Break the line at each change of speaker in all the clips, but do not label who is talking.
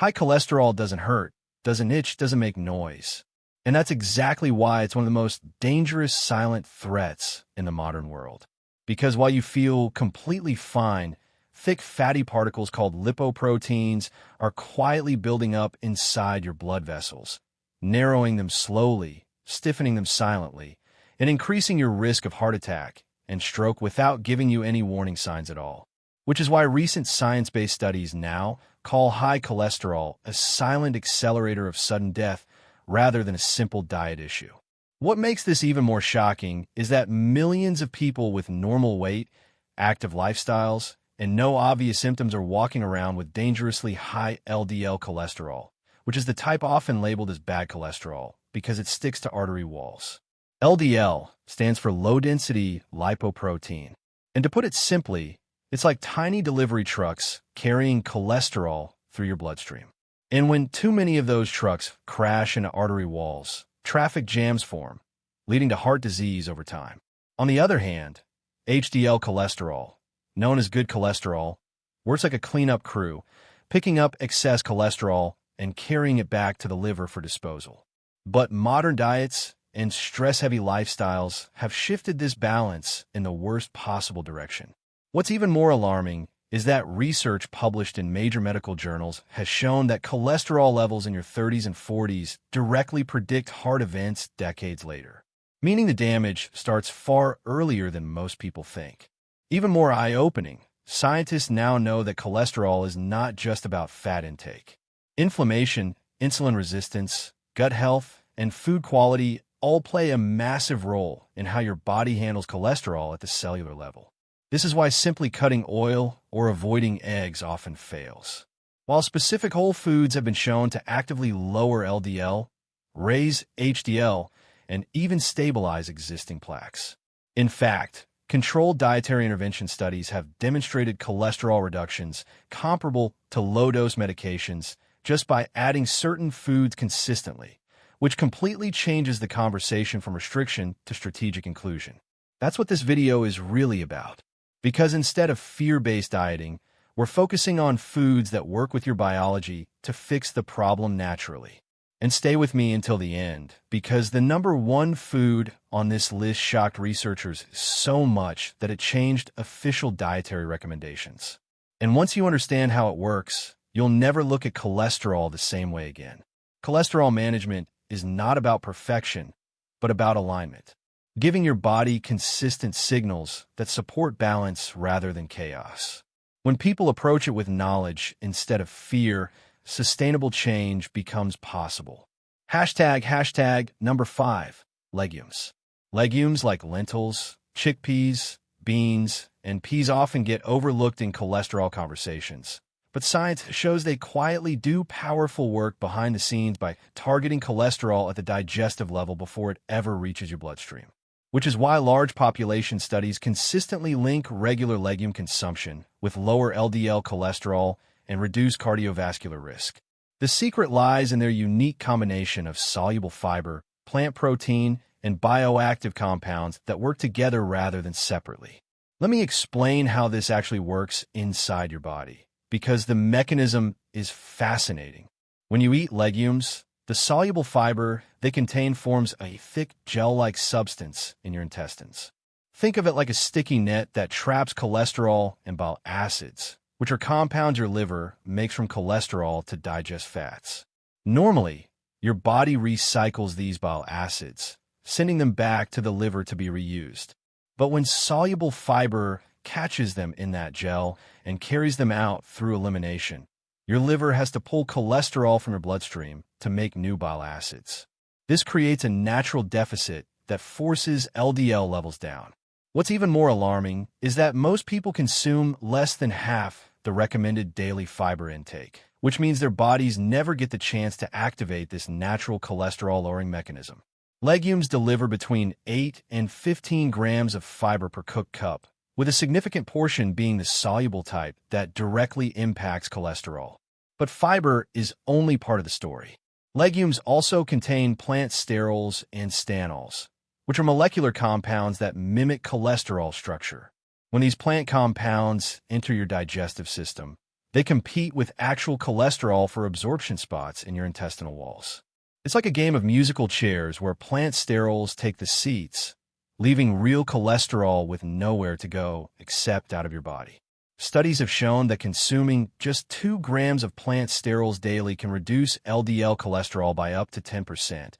High cholesterol doesn't hurt, doesn't itch, doesn't make noise. And that's exactly why it's one of the most dangerous silent threats in the modern world. Because while you feel completely fine, thick fatty particles called lipoproteins are quietly building up inside your blood vessels, narrowing them slowly, stiffening them silently, and increasing your risk of heart attack and stroke without giving you any warning signs at all. Which is why recent science-based studies now call high cholesterol a silent accelerator of sudden death rather than a simple diet issue. What makes this even more shocking is that millions of people with normal weight, active lifestyles, and no obvious symptoms are walking around with dangerously high LDL cholesterol, which is the type often labeled as bad cholesterol because it sticks to artery walls. LDL stands for low-density lipoprotein. And to put it simply, it's like tiny delivery trucks carrying cholesterol through your bloodstream. And when too many of those trucks crash into artery walls, traffic jams form, leading to heart disease over time. On the other hand, HDL cholesterol, known as good cholesterol, works like a cleanup crew, picking up excess cholesterol and carrying it back to the liver for disposal. But modern diets and stress-heavy lifestyles have shifted this balance in the worst possible direction. What's even more alarming is that research published in major medical journals has shown that cholesterol levels in your 30s and 40s directly predict heart events decades later, meaning the damage starts far earlier than most people think. Even more eye-opening, scientists now know that cholesterol is not just about fat intake. Inflammation, insulin resistance, gut health, and food quality all play a massive role in how your body handles cholesterol at the cellular level. This is why simply cutting oil or avoiding eggs often fails. While specific whole foods have been shown to actively lower LDL, raise HDL, and even stabilize existing plaques. In fact, controlled dietary intervention studies have demonstrated cholesterol reductions comparable to low-dose medications just by adding certain foods consistently, which completely changes the conversation from restriction to strategic inclusion. That's what this video is really about. Because instead of fear-based dieting, we're focusing on foods that work with your biology to fix the problem naturally. And stay with me until the end, because the number one food on this list shocked researchers so much that it changed official dietary recommendations. And once you understand how it works, you'll never look at cholesterol the same way again. Cholesterol management is not about perfection, but about alignment. Giving your body consistent signals that support balance rather than chaos. When people approach it with knowledge instead of fear, sustainable change becomes possible. Hashtag number 5, legumes. Legumes like lentils, chickpeas, beans, and peas often get overlooked in cholesterol conversations. But science shows they quietly do powerful work behind the scenes by targeting cholesterol at the digestive level before it ever reaches your bloodstream. Which is why large population studies consistently link regular legume consumption with lower LDL cholesterol and reduced cardiovascular risk. The secret lies in their unique combination of soluble fiber, plant protein, and bioactive compounds that work together rather than separately. Let me explain how this actually works inside your body, because the mechanism is fascinating. When you eat legumes, the soluble fiber they contain forms a thick gel-like substance in your intestines. Think of it like a sticky net that traps cholesterol and bile acids, which are compounds your liver makes from cholesterol to digest fats. Normally, your body recycles these bile acids, sending them back to the liver to be reused. But when soluble fiber catches them in that gel and carries them out through elimination, your liver has to pull cholesterol from your bloodstream to make new bile acids. This creates a natural deficit that forces LDL levels down. What's even more alarming is that most people consume less than half the recommended daily fiber intake, which means their bodies never get the chance to activate this natural cholesterol-lowering mechanism. Legumes deliver between 8 and 15 grams of fiber per cooked cup, with a significant portion being the soluble type that directly impacts cholesterol. But fiber is only part of the story. Legumes also contain plant sterols and stanols, which are molecular compounds that mimic cholesterol structure. When these plant compounds enter your digestive system, They compete with actual cholesterol for absorption spots in your intestinal walls. It's like a game of musical chairs where plant sterols take the seats, leaving real cholesterol with nowhere to go except out of your body. Studies have shown that consuming just 2 grams of plant sterols daily can reduce LDL cholesterol by up to 10%,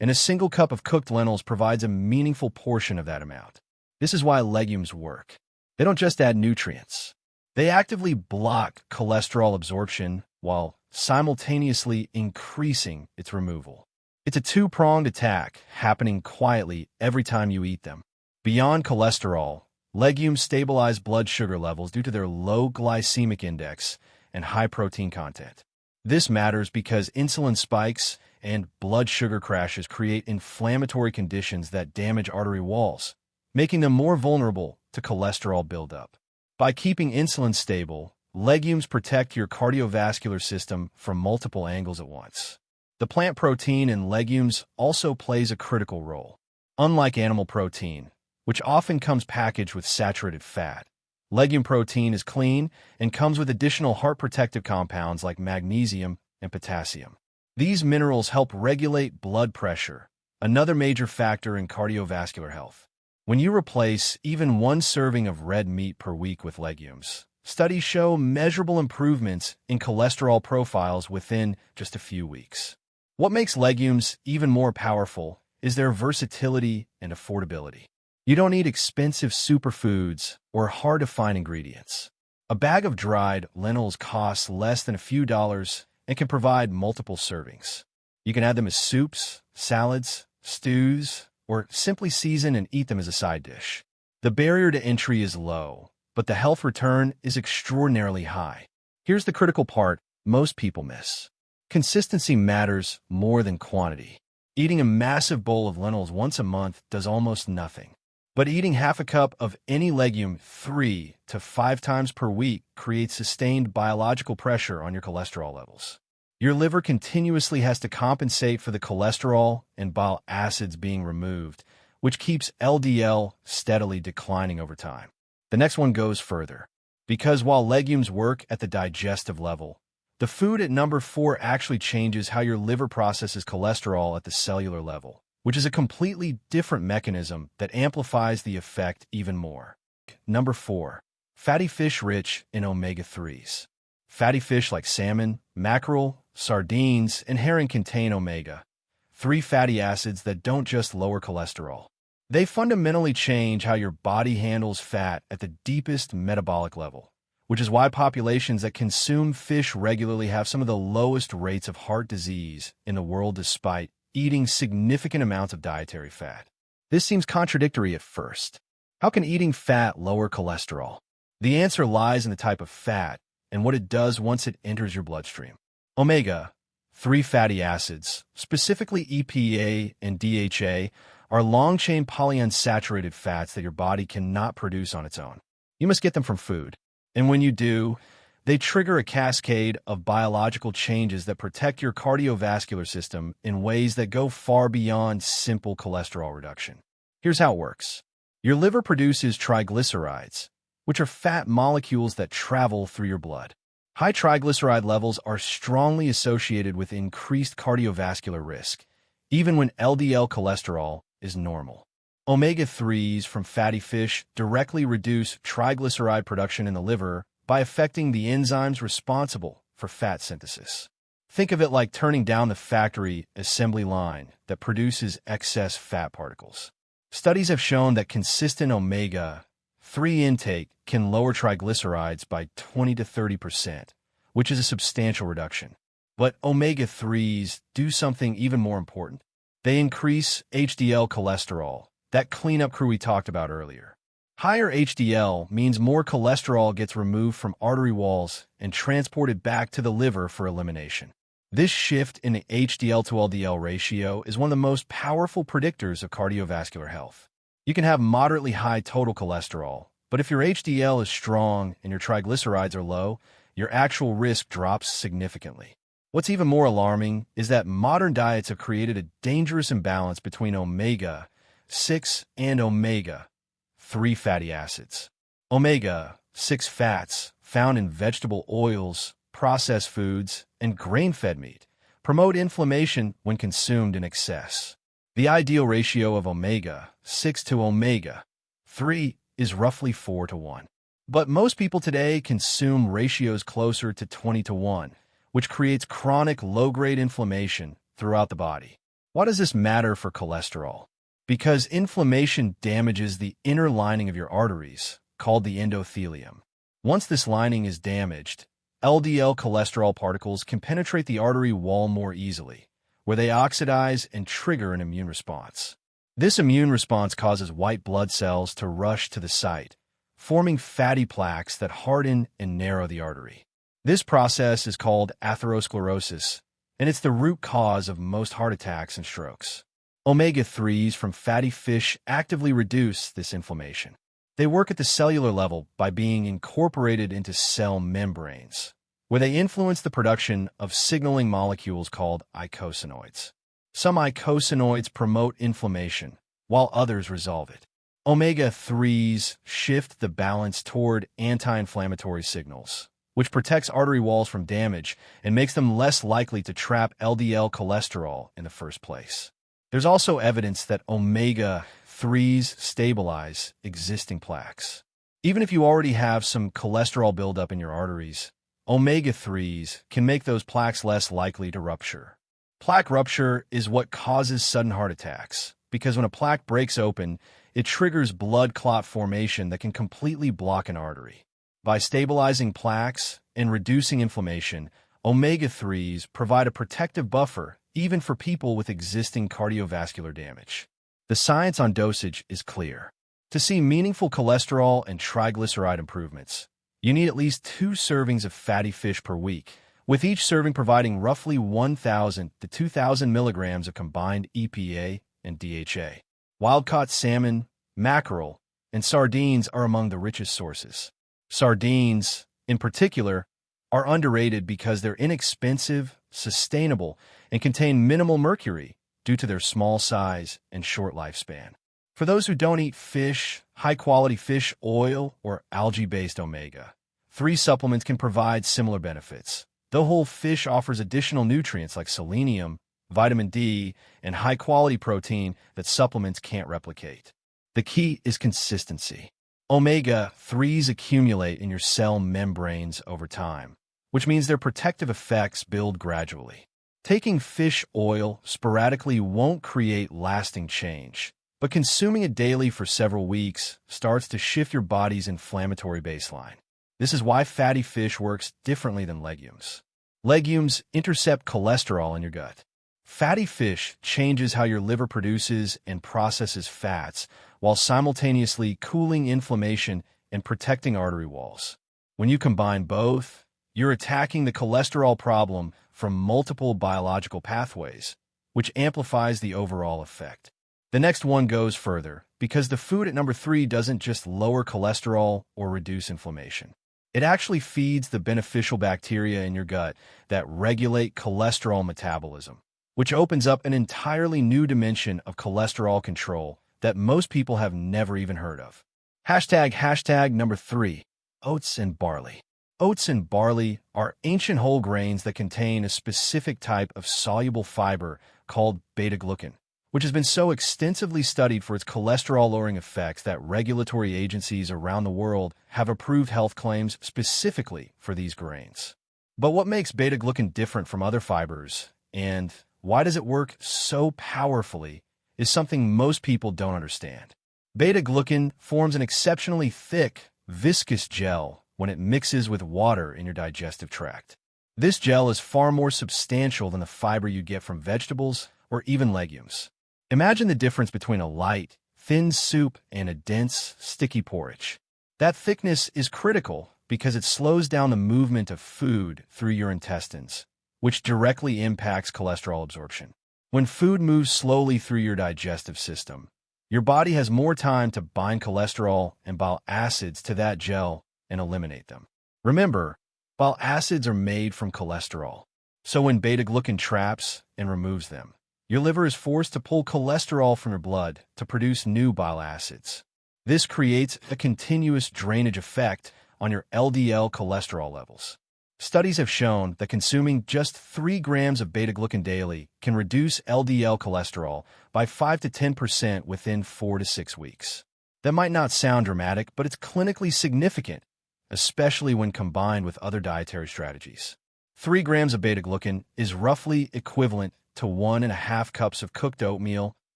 and a single cup of cooked lentils provides a meaningful portion of that amount. This is why legumes work. They don't just add nutrients. They actively block cholesterol absorption while simultaneously increasing its removal. It's a two-pronged attack happening quietly every time you eat them. Beyond cholesterol, legumes stabilize blood sugar levels due to their low glycemic index and high protein content. This matters because insulin spikes and blood sugar crashes create inflammatory conditions that damage artery walls, making them more vulnerable to cholesterol buildup. By keeping insulin stable, legumes protect your cardiovascular system from multiple angles at once. The plant protein in legumes also plays a critical role. Unlike animal protein, which often comes packaged with saturated fat, legume protein is clean and comes with additional heart protective compounds like magnesium and potassium. These minerals help regulate blood pressure, another major factor in cardiovascular health. When you replace even 1 serving of red meat per week with legumes, studies show measurable improvements in cholesterol profiles within just a few weeks. What makes legumes even more powerful is their versatility and affordability. You don't need expensive superfoods or hard-to-find ingredients. A bag of dried lentils costs less than a few dollars and can provide multiple servings. You can add them as soups, salads, stews, or simply season and eat them as a side dish. The barrier to entry is low, but the health return is extraordinarily high. Here's the critical part most people miss. Consistency matters more than quantity. Eating a massive bowl of lentils once a month does almost nothing. But eating half a cup of any legume 3 to 5 times per week creates sustained biological pressure on your cholesterol levels. Your liver continuously has to compensate for the cholesterol and bile acids being removed, which keeps LDL steadily declining over time. The next one goes further. Because while legumes work at the digestive level, the food at number 4 actually changes how your liver processes cholesterol at the cellular level, which is a completely different mechanism that amplifies the effect even more. Number 4. Fatty fish rich in omega-3s. Fatty fish like salmon, mackerel, sardines, and herring contain omega-3 fatty acids that don't just lower cholesterol. They fundamentally change how your body handles fat at the deepest metabolic level, which is why populations that consume fish regularly have some of the lowest rates of heart disease in the world despite eating significant amounts of dietary fat. This seems contradictory at first. How can eating fat lower cholesterol? The answer lies in the type of fat and what it does once it enters your bloodstream. Omega-3 fatty acids, specifically EPA and DHA, are long-chain polyunsaturated fats that your body cannot produce on its own. You must get them from food. And when you do, they trigger a cascade of biological changes that protect your cardiovascular system in ways that go far beyond simple cholesterol reduction. Here's how it works. Your liver produces triglycerides, which are fat molecules that travel through your blood. High triglyceride levels are strongly associated with increased cardiovascular risk, even when LDL cholesterol is normal. Omega-3s from fatty fish directly reduce triglyceride production in the liver by affecting the enzymes responsible for fat synthesis. Think of it like turning down the factory assembly line that produces excess fat particles. Studies have shown that consistent omega-3 intake can lower triglycerides by 20 to 30%, which is a substantial reduction. But omega-3s do something even more important. They increase HDL cholesterol, that cleanup crew we talked about earlier. Higher HDL means more cholesterol gets removed from artery walls and transported back to the liver for elimination. This shift in the HDL to LDL ratio is one of the most powerful predictors of cardiovascular health. You can have moderately high total cholesterol, but if your HDL is strong and your triglycerides are low, your actual risk drops significantly. What's even more alarming is that modern diets have created a dangerous imbalance between omega-6 and omega-3 fatty acids. Omega-6 fats found in vegetable oils, processed foods, and grain-fed meat, promote inflammation when consumed in excess. The ideal ratio of omega-6 to omega-3 is roughly 4 to 1. But most people today consume ratios closer to 20 to 1, which creates chronic low-grade inflammation throughout the body. Why does this matter for cholesterol? Because inflammation damages the inner lining of your arteries, called the endothelium. Once this lining is damaged, LDL cholesterol particles can penetrate the artery wall more easily, where they oxidize and trigger an immune response. This immune response causes white blood cells to rush to the site, forming fatty plaques that harden and narrow the artery. This process is called atherosclerosis, and it's the root cause of most heart attacks and strokes. Omega-3s from fatty fish actively reduce this inflammation. They work at the cellular level by being incorporated into cell membranes, where they influence the production of signaling molecules called eicosanoids. Some eicosanoids promote inflammation, while others resolve it. Omega-3s shift the balance toward anti-inflammatory signals, which protects artery walls from damage and makes them less likely to trap LDL cholesterol in the first place. There's also evidence that omega-3s stabilize existing plaques. Even if you already have some cholesterol buildup in your arteries, omega-3s can make those plaques less likely to rupture. Plaque rupture is what causes sudden heart attacks, because when a plaque breaks open, it triggers blood clot formation that can completely block an artery. By stabilizing plaques and reducing inflammation, omega-3s provide a protective buffer even for people with existing cardiovascular damage. The science on dosage is clear. To see meaningful cholesterol and triglyceride improvements, you need at least 2 servings of fatty fish per week, with each serving providing roughly 1,000 to 2,000 milligrams of combined EPA and DHA. Wild-caught salmon, mackerel, and sardines are among the richest sources. Sardines, in particular, are underrated because they're inexpensive, sustainable, and contain minimal mercury due to their small size and short lifespan. For those who don't eat fish, high-quality fish oil or algae-based omega-3 supplements can provide similar benefits, though whole fish offers additional nutrients like selenium, vitamin D, and high-quality protein that supplements can't replicate. The key is consistency. Omega-3s accumulate in your cell membranes over time, which means their protective effects build gradually. Taking fish oil sporadically won't create lasting change, but consuming it daily for several weeks starts to shift your body's inflammatory baseline. This is why fatty fish works differently than legumes. Legumes intercept cholesterol in your gut. Fatty fish changes how your liver produces and processes fats, while simultaneously cooling inflammation and protecting artery walls. When you combine both, you're attacking the cholesterol problem from multiple biological pathways, which amplifies the overall effect. The next one goes further, because the food at number 3 doesn't just lower cholesterol or reduce inflammation. It actually feeds the beneficial bacteria in your gut that regulate cholesterol metabolism, which opens up an entirely new dimension of cholesterol control that most people have never even heard of. Hashtag number 3, oats and barley. Oats and barley are ancient whole grains that contain a specific type of soluble fiber called beta-glucan, which has been so extensively studied for its cholesterol-lowering effects that regulatory agencies around the world have approved health claims specifically for these grains. But what makes beta-glucan different from other fibers, and why does it work so powerfully, is something most people don't understand. Beta-glucan forms an exceptionally thick, viscous gel when it mixes with water in your digestive tract. This gel is far more substantial than the fiber you get from vegetables or even legumes. Imagine the difference between a light, thin soup and a dense, sticky porridge. That thickness is critical because it slows down the movement of food through your intestines, which directly impacts cholesterol absorption. When food moves slowly through your digestive system, your body has more time to bind cholesterol and bile acids to that gel and eliminate them. Remember, bile acids are made from cholesterol, so when beta-glucan traps and removes them, your liver is forced to pull cholesterol from your blood to produce new bile acids. This creates a continuous drainage effect on your LDL cholesterol levels. Studies have shown that consuming just 3 grams of beta-glucan daily can reduce LDL cholesterol by 5 to 10% within 4 to 6 weeks. That might not sound dramatic, but it's clinically significant, especially when combined with other dietary strategies. 3 grams of beta-glucan is roughly equivalent to 1.5 cups of cooked oatmeal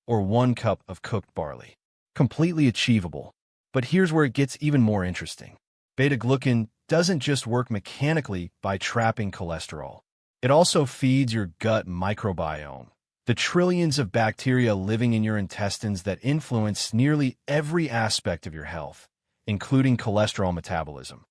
or 1 cup of cooked barley. Completely achievable. But here's where it gets even more interesting. Beta-glucan doesn't just work mechanically by trapping cholesterol. It also feeds your gut microbiome, the trillions of bacteria living in your intestines that influence nearly every aspect of your health, including cholesterol metabolism.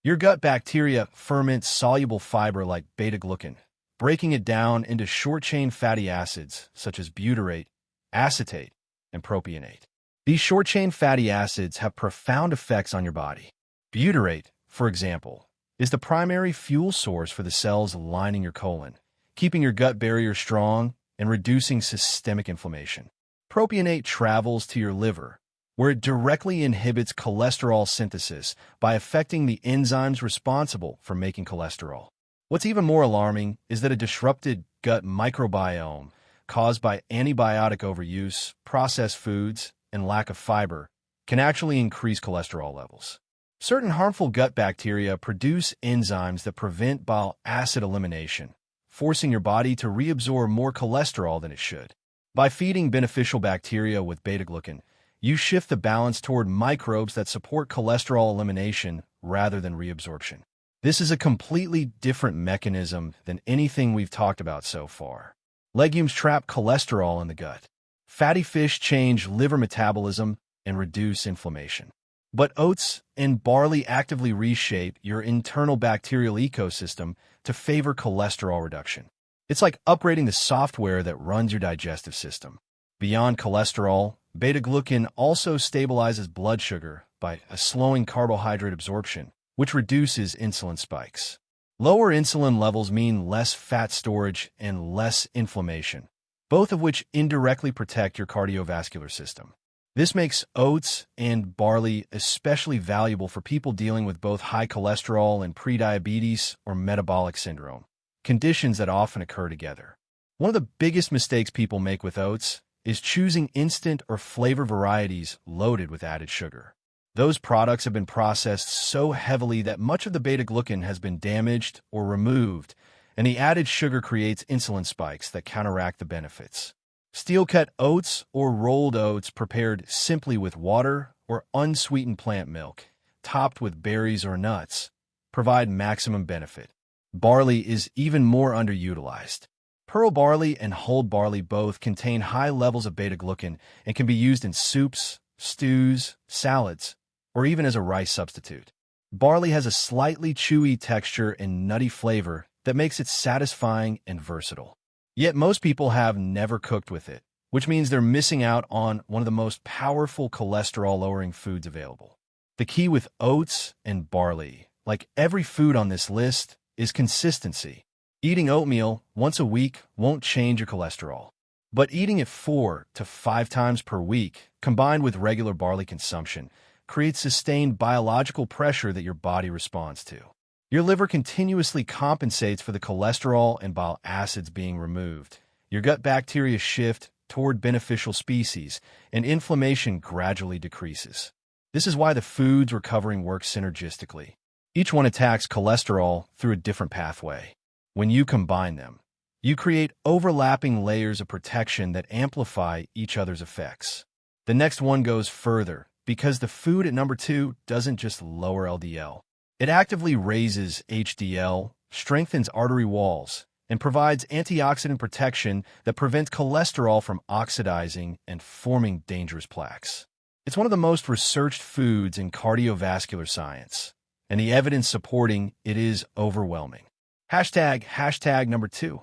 Your gut bacteria ferment soluble fiber like beta-glucan, breaking it down into short-chain fatty acids such as butyrate, acetate, and propionate. These short-chain fatty acids have profound effects on your body. Butyrate, for example, is the primary fuel source for the cells lining your colon, keeping your gut barrier strong and reducing systemic inflammation. Propionate travels to your liver, where it directly inhibits cholesterol synthesis by affecting the enzymes responsible for making cholesterol. What's even more alarming is that a disrupted gut microbiome caused by antibiotic overuse, processed foods, and lack of fiber can actually increase cholesterol levels. Certain harmful gut bacteria produce enzymes that prevent bile acid elimination, forcing your body to reabsorb more cholesterol than it should. By feeding beneficial bacteria with beta-glucan, you shift the balance toward microbes that support cholesterol elimination rather than reabsorption. This is a completely different mechanism than anything we've talked about so far. Legumes trap cholesterol in the gut. Fatty fish change liver metabolism and reduce inflammation. But oats and barley actively reshape your internal bacterial ecosystem to favor cholesterol reduction. It's like upgrading the software that runs your digestive system. Beyond cholesterol, beta-glucan also stabilizes blood sugar by slowing carbohydrate absorption, which reduces insulin spikes. Lower insulin levels mean less fat storage and less inflammation, both of which indirectly protect your cardiovascular system. This makes oats and barley especially valuable for people dealing with both high cholesterol and prediabetes or metabolic syndrome, conditions that often occur together. One of the biggest mistakes people make with oats is choosing instant or flavor varieties loaded with added sugar. Those products have been processed so heavily that much of the beta-glucan has been damaged or removed, and the added sugar creates insulin spikes that counteract the benefits. Steel-cut oats or rolled oats prepared simply with water or unsweetened plant milk, topped with berries or nuts, provide maximum benefit. Barley is even more underutilized. Pearl barley and whole barley both contain high levels of beta-glucan and can be used in soups, stews, salads, or even as a rice substitute. Barley has a slightly chewy texture and nutty flavor that makes it satisfying and versatile. Yet most people have never cooked with it, which means they're missing out on one of the most powerful cholesterol-lowering foods available. The key with oats and barley, like every food on this list, is consistency. Eating oatmeal once a week won't change your cholesterol, but eating it 4 to 5 times per week, combined with regular barley consumption, creates sustained biological pressure that your body responds to. Your liver continuously compensates for the cholesterol and bile acids being removed. Your gut bacteria shift toward beneficial species, and inflammation gradually decreases. This is why the foods we're covering work synergistically. Each one attacks cholesterol through a different pathway. When you combine them, you create overlapping layers of protection that amplify each other's effects. The next one goes further, because the food at number 2 doesn't just lower LDL. It actively raises HDL, strengthens artery walls, and provides antioxidant protection that prevents cholesterol from oxidizing and forming dangerous plaques. It's one of the most researched foods in cardiovascular science, and the evidence supporting it is overwhelming. Hashtag number 2.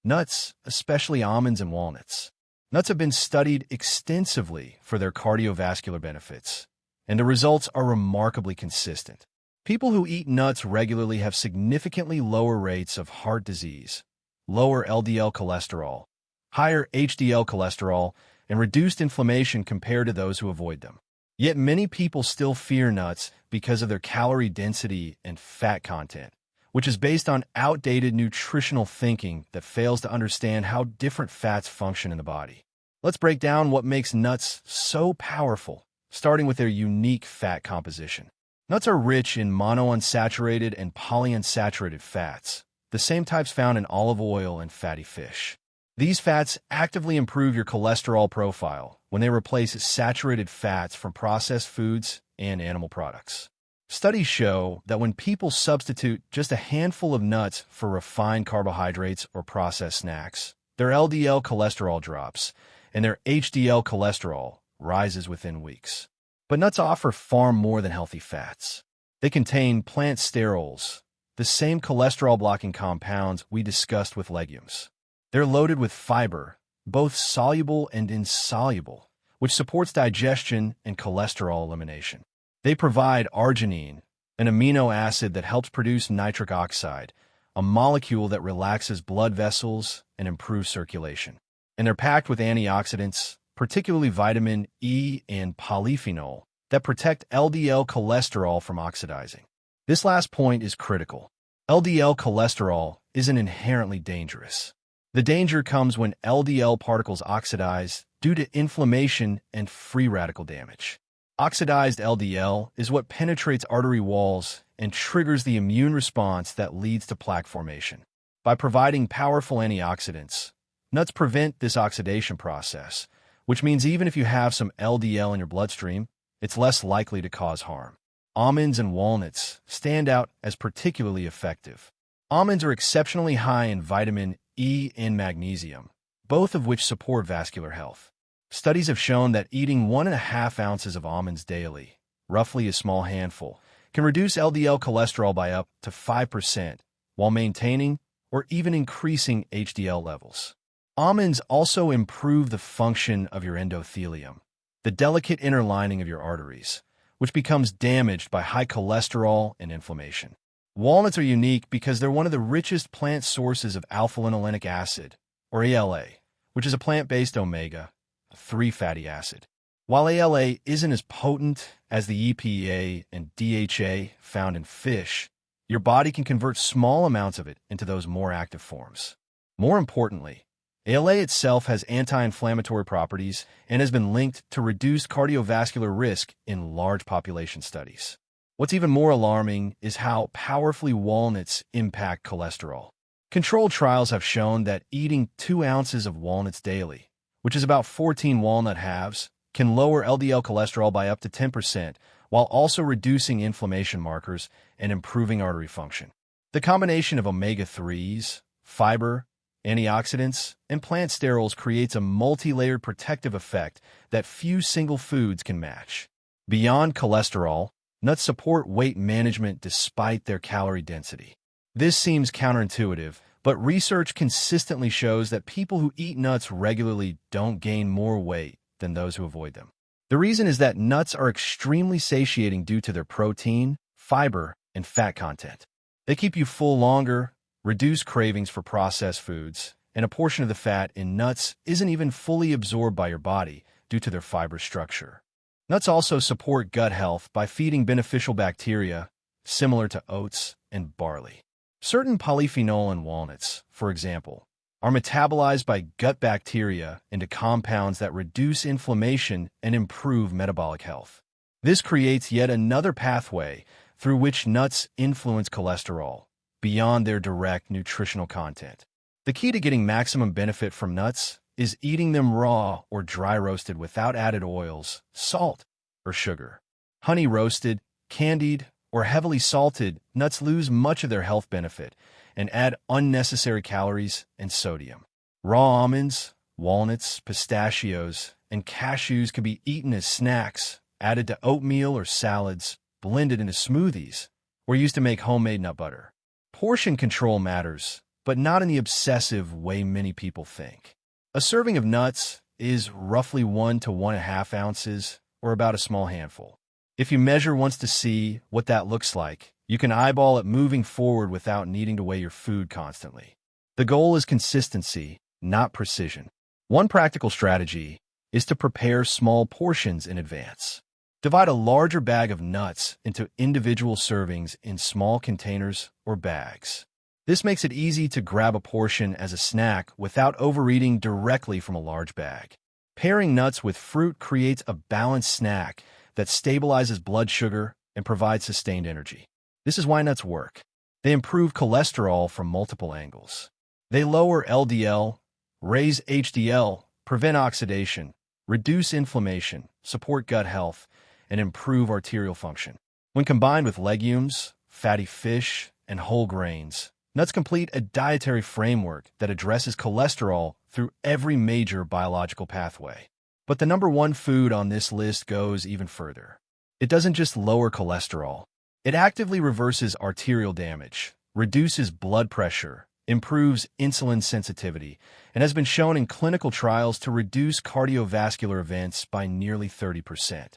Nuts, especially almonds and walnuts. Nuts have been studied extensively for their cardiovascular benefits, and the results are remarkably consistent. People who eat nuts regularly have significantly lower rates of heart disease, lower LDL cholesterol, higher HDL cholesterol, and reduced inflammation compared to those who avoid them. Yet many people still fear nuts because of their calorie density and fat content, which is based on outdated nutritional thinking that fails to understand how different fats function in the body. Let's break down what makes nuts so powerful, starting with their unique fat composition. Nuts are rich in monounsaturated and polyunsaturated fats, the same types found in olive oil and fatty fish. These fats actively improve your cholesterol profile when they replace saturated fats from processed foods and animal products. Studies show that when people substitute just a handful of nuts for refined carbohydrates or processed snacks, their LDL cholesterol drops, and their HDL cholesterol rises within weeks. But nuts offer far more than healthy fats. They contain plant sterols, the same cholesterol-blocking compounds we discussed with legumes. They're loaded with fiber, both soluble and insoluble, which supports digestion and cholesterol elimination. They provide arginine, an amino acid that helps produce nitric oxide, a molecule that relaxes blood vessels and improves circulation. And they're packed with antioxidants, particularly vitamin E and polyphenol, that protect LDL cholesterol from oxidizing. This last point is critical. LDL cholesterol isn't inherently dangerous. The danger comes when LDL particles oxidize due to inflammation and free radical damage. Oxidized LDL is what penetrates artery walls and triggers the immune response that leads to plaque formation. By providing powerful antioxidants, nuts prevent this oxidation process, which means even if you have some LDL in your bloodstream, it's less likely to cause harm. Almonds and walnuts stand out as particularly effective. Almonds are exceptionally high in vitamin E and magnesium, both of which support vascular health. Studies have shown that eating 1.5 ounces of almonds daily, roughly a small handful, can reduce LDL cholesterol by up to 5% while maintaining or even increasing HDL levels. Almonds also improve the function of your endothelium, the delicate inner lining of your arteries, which becomes damaged by high cholesterol and inflammation. Walnuts are unique because they're one of the richest plant sources of alpha-linolenic acid, or ALA, which is a plant-based omega-3 fatty acid. While ALA isn't as potent as the EPA and DHA found in fish, your body can convert small amounts of it into those more active forms. More importantly, ALA itself has anti-inflammatory properties and has been linked to reduced cardiovascular risk in large population studies. What's even more alarming is how powerfully walnuts impact cholesterol. Controlled trials have shown that eating 2 ounces of walnuts daily, which is about 14 walnut halves, can lower LDL cholesterol by up to 10%, while also reducing inflammation markers and improving artery function. The combination of omega-3s, fiber, antioxidants, and plant sterols creates a multi-layered protective effect that few single foods can match. Beyond cholesterol, nuts support weight management despite their calorie density. This seems counterintuitive, but research consistently shows that people who eat nuts regularly don't gain more weight than those who avoid them. The reason is that nuts are extremely satiating due to their protein, fiber, and fat content. They keep you full longer, reduce cravings for processed foods, and a portion of the fat in nuts isn't even fully absorbed by your body due to their fiber structure. Nuts also support gut health by feeding beneficial bacteria, similar to oats and barley. Certain polyphenol in walnuts, for example, are metabolized by gut bacteria into compounds that reduce inflammation and improve metabolic health. This creates yet another pathway through which nuts influence cholesterol, beyond their direct nutritional content. The key to getting maximum benefit from nuts is eating them raw or dry roasted without added oils, salt, or sugar. Honey roasted, candied, or heavily salted, nuts lose much of their health benefit and add unnecessary calories and sodium. Raw almonds, walnuts, pistachios, and cashews can be eaten as snacks, added to oatmeal or salads, blended into smoothies, or used to make homemade nut butter. Portion control matters, but not in the obsessive way many people think. A serving of nuts is roughly 1 to 1.5 ounces, or about a small handful. If you measure once to see what that looks like, you can eyeball it moving forward without needing to weigh your food constantly. The goal is consistency, not precision. One practical strategy is to prepare small portions in advance. Divide a larger bag of nuts into individual servings in small containers or bags. This makes it easy to grab a portion as a snack without overeating directly from a large bag. Pairing nuts with fruit creates a balanced snack that stabilizes blood sugar and provides sustained energy. This is why nuts work. They improve cholesterol from multiple angles. They lower LDL, raise HDL, prevent oxidation, reduce inflammation, support gut health, and improve arterial function. When combined with legumes, fatty fish, and whole grains, nuts complete a dietary framework that addresses cholesterol through every major biological pathway. But the number one food on this list goes even further. It doesn't just lower cholesterol. It actively reverses arterial damage, reduces blood pressure, improves insulin sensitivity, and has been shown in clinical trials to reduce cardiovascular events by nearly 30%.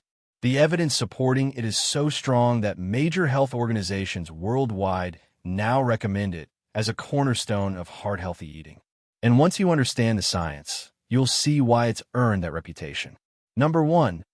The evidence supporting it is so strong that major health organizations worldwide now recommend it as a cornerstone of heart-healthy eating. And once you understand the science, you'll see why it's earned that reputation. Number 1.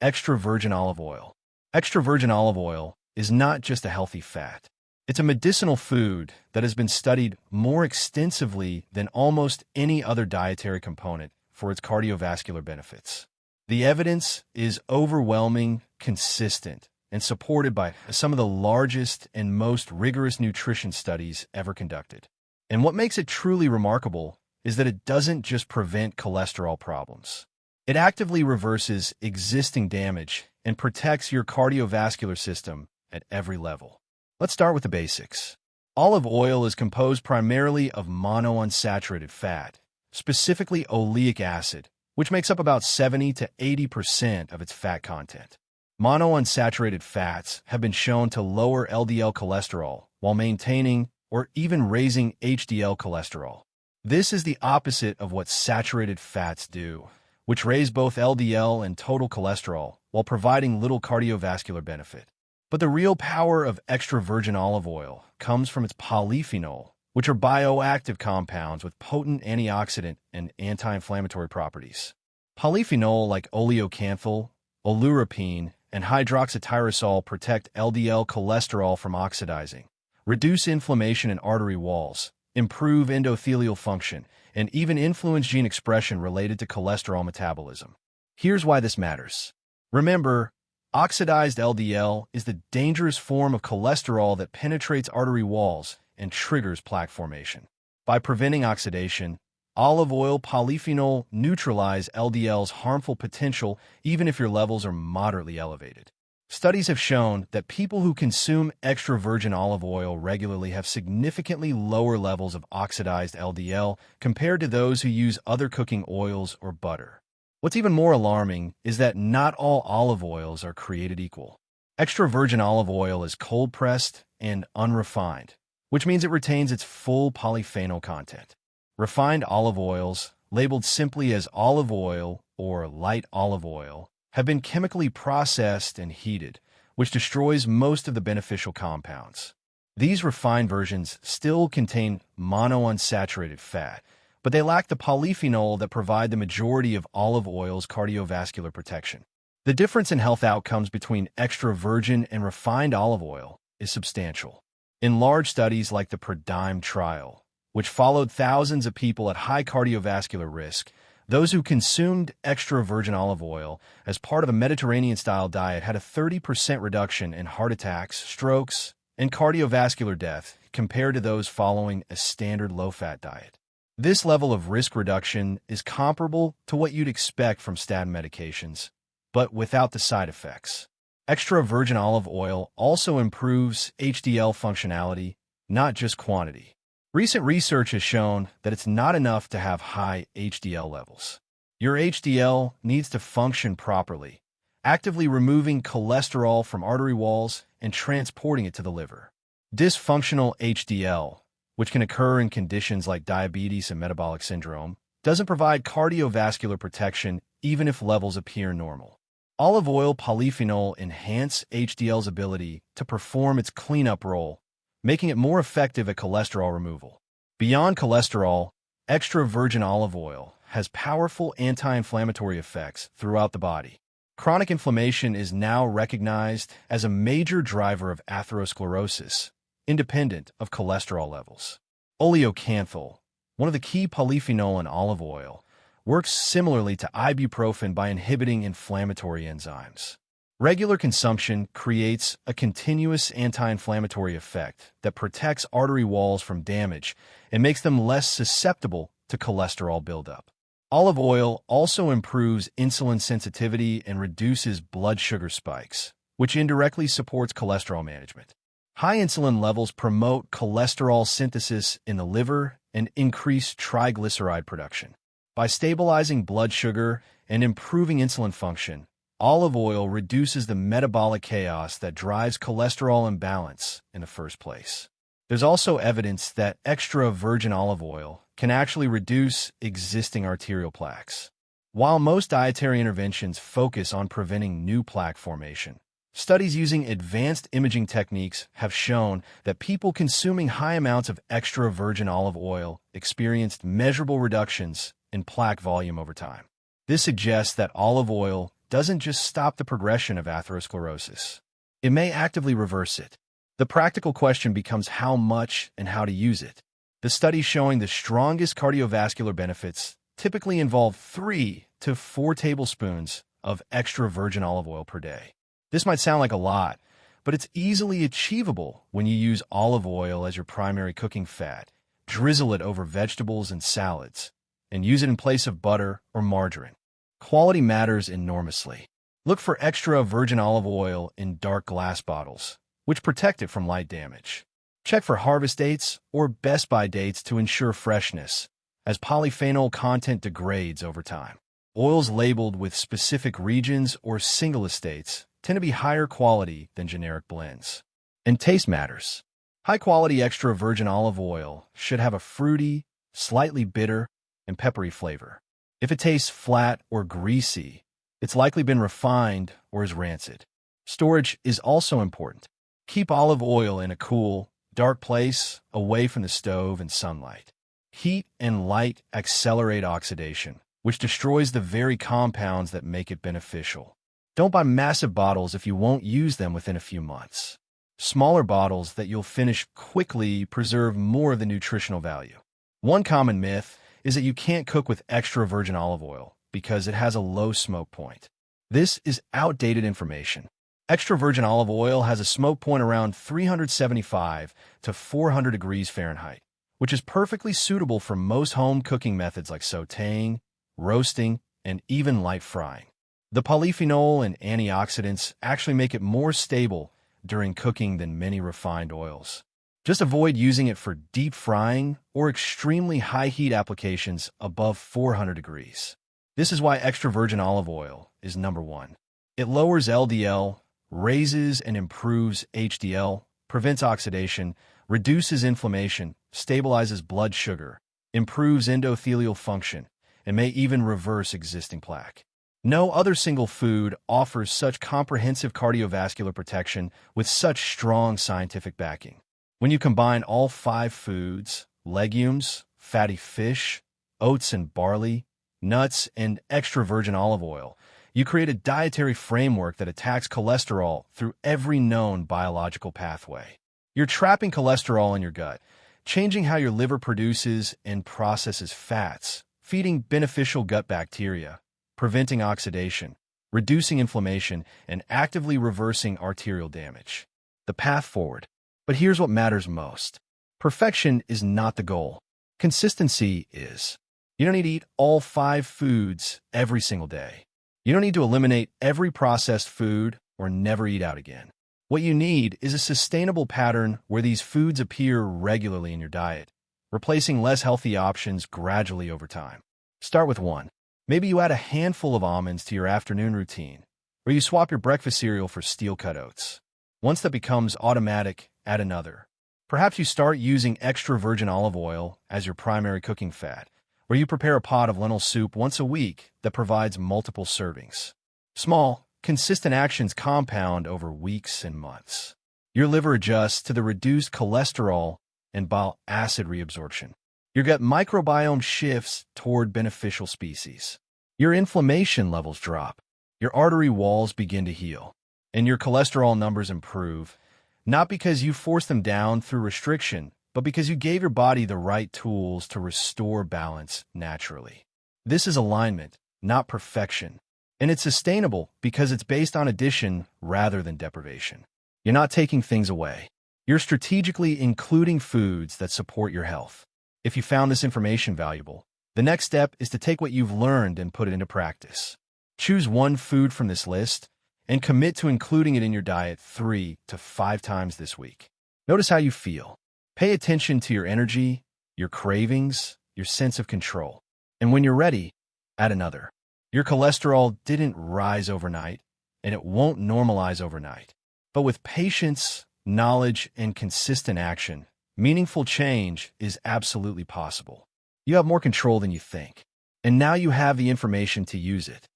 Extra virgin olive oil. Extra virgin olive oil is not just a healthy fat. It's a medicinal food that has been studied more extensively than almost any other dietary component for its cardiovascular benefits. The evidence is overwhelming, consistent, and supported by some of the largest and most rigorous nutrition studies ever conducted. And what makes it truly remarkable is that it doesn't just prevent cholesterol problems. It actively reverses existing damage and protects your cardiovascular system at every level. Let's start with the basics. Olive oil is composed primarily of monounsaturated fat, specifically oleic acid, which makes up about 70 to 80% of its fat content. Monounsaturated fats have been shown to lower LDL cholesterol while maintaining or even raising HDL cholesterol. This is the opposite of what saturated fats do, which raise both LDL and total cholesterol while providing little cardiovascular benefit. But the real power of extra virgin olive oil comes from its polyphenol, which are bioactive compounds with potent antioxidant and anti-inflammatory properties. Polyphenol like oleocanthal, oleuropein, and hydroxytyrosol protect LDL cholesterol from oxidizing, reduce inflammation in artery walls, improve endothelial function, and even influence gene expression related to cholesterol metabolism. Here's why this matters. Remember, oxidized LDL is the dangerous form of cholesterol that penetrates artery walls and triggers plaque formation. By preventing oxidation, olive oil polyphenol neutralize LDL's harmful potential even if your levels are moderately elevated. Studies have shown that people who consume extra virgin olive oil regularly have significantly lower levels of oxidized LDL compared to those who use other cooking oils or butter. What's even more alarming is that not all olive oils are created equal. Extra virgin olive oil is cold-pressed and unrefined, which means it retains its full polyphenol content. Refined olive oils, labeled simply as olive oil or light olive oil, have been chemically processed and heated, which destroys most of the beneficial compounds. These refined versions still contain monounsaturated fat, but they lack the polyphenol that provide the majority of olive oil's cardiovascular protection. The difference in health outcomes between extra virgin and refined olive oil is substantial. In large studies like the PRIDIME trial, which followed thousands of people at high cardiovascular risk, those who consumed extra virgin olive oil as part of a Mediterranean-style diet had a 30% reduction in heart attacks, strokes, and cardiovascular death compared to those following a standard low-fat diet. This level of risk reduction is comparable to what you'd expect from statin medications, but without the side effects. Extra virgin olive oil also improves HDL functionality, not just quantity. Recent research has shown that it's not enough to have high HDL levels. Your HDL needs to function properly, actively removing cholesterol from artery walls and transporting it to the liver. Dysfunctional HDL, which can occur in conditions like diabetes and metabolic syndrome, doesn't provide cardiovascular protection even if levels appear normal. Olive oil polyphenol enhance HDL's ability to perform its cleanup role, making it more effective at cholesterol removal. Beyond cholesterol, extra virgin olive oil has powerful anti-inflammatory effects throughout the body. Chronic inflammation is now recognized as a major driver of atherosclerosis, independent of cholesterol levels. Oleocanthal, one of the key polyphenol in olive oil, works similarly to ibuprofen by inhibiting inflammatory enzymes. Regular consumption creates a continuous anti-inflammatory effect that protects artery walls from damage and makes them less susceptible to cholesterol buildup. Olive oil also improves insulin sensitivity and reduces blood sugar spikes, which indirectly supports cholesterol management. High insulin levels promote cholesterol synthesis in the liver and increase triglyceride production. By stabilizing blood sugar and improving insulin function, olive oil reduces the metabolic chaos that drives cholesterol imbalance in the first place. There's also evidence that extra virgin olive oil can actually reduce existing arterial plaques. While most dietary interventions focus on preventing new plaque formation, studies using advanced imaging techniques have shown that people consuming high amounts of extra virgin olive oil experienced measurable reductions in plaque volume over time. This suggests that olive oil doesn't just stop the progression of atherosclerosis. It may actively reverse it. The practical question becomes how much and how to use it. The studies showing the strongest cardiovascular benefits typically involve 3 to 4 tablespoons of extra virgin olive oil per day. This might sound like a lot, but it's easily achievable when you use olive oil as your primary cooking fat, drizzle it over vegetables and salads, and use it in place of butter or margarine. Quality matters enormously. Look for extra virgin olive oil in dark glass bottles, which protect it from light damage. Check for harvest dates or best by dates to ensure freshness, as polyphenol content degrades over time. Oils labeled with specific regions or single estates tend to be higher quality than generic blends. And taste matters. High-quality extra virgin olive oil should have a fruity, slightly bitter, and peppery flavor. If it tastes flat or greasy, it's likely been refined or is rancid. Storage is also important. Keep olive oil in a cool, dark place away from the stove and sunlight. Heat and light accelerate oxidation, which destroys the very compounds that make it beneficial. Don't buy massive bottles if you won't use them within a few months. Smaller bottles that you'll finish quickly preserve more of the nutritional value. One common myth is that you can't cook with extra virgin olive oil because it has a low smoke point. This is outdated information. Extra virgin olive oil has a smoke point around 375 to 400 degrees Fahrenheit, which is perfectly suitable for most home cooking methods like sautéing, roasting, and even light frying. The polyphenol and antioxidants actually make it more stable during cooking than many refined oils. Just avoid using it for deep frying or extremely high heat applications above 400 degrees. This is why extra virgin olive oil is number one. It lowers LDL, raises and improves HDL, prevents oxidation, reduces inflammation, stabilizes blood sugar, improves endothelial function, and may even reverse existing plaque. No other single food offers such comprehensive cardiovascular protection with such strong scientific backing. When you combine all 5 foods, legumes, fatty fish, oats and barley, nuts, and extra virgin olive oil, you create a dietary framework that attacks cholesterol through every known biological pathway. You're trapping cholesterol in your gut, changing how your liver produces and processes fats, feeding beneficial gut bacteria, preventing oxidation, reducing inflammation, and actively reversing arterial damage. The path forward. But here's what matters most. Perfection is not the goal. Consistency is. You don't need to eat all 5 foods every single day. You don't need to eliminate every processed food or never eat out again. What you need is a sustainable pattern where these foods appear regularly in your diet, replacing less healthy options gradually over time. Start with 1. Maybe you add a handful of almonds to your afternoon routine, or you swap your breakfast cereal for steel-cut oats. Once that becomes automatic, add another. Perhaps you start using extra virgin olive oil as your primary cooking fat, or you prepare a pot of lentil soup once a week that provides multiple servings. Small, consistent actions compound over weeks and months. Your liver adjusts to the reduced cholesterol and bile acid reabsorption. Your gut microbiome shifts toward beneficial species. Your inflammation levels drop. your artery walls begin to heal, and your cholesterol numbers improve, not because you forced them down through restriction, but because you gave your body the right tools to restore balance naturally. This is alignment, not perfection, and it's sustainable because it's based on addition rather than deprivation. You're not taking things away. You're strategically including foods that support your health. If you found this information valuable, the next step is to take what you've learned and put it into practice. Choose one food from this list and commit to including it in your diet 3 to 5 times this week. Notice how you feel. Pay attention to your energy, your cravings, your sense of control. And when you're ready, add another. Your cholesterol didn't rise overnight, and it won't normalize overnight. But with patience, knowledge, and consistent action, meaningful change is absolutely possible. You have more control than you think, and now you have the information to use it.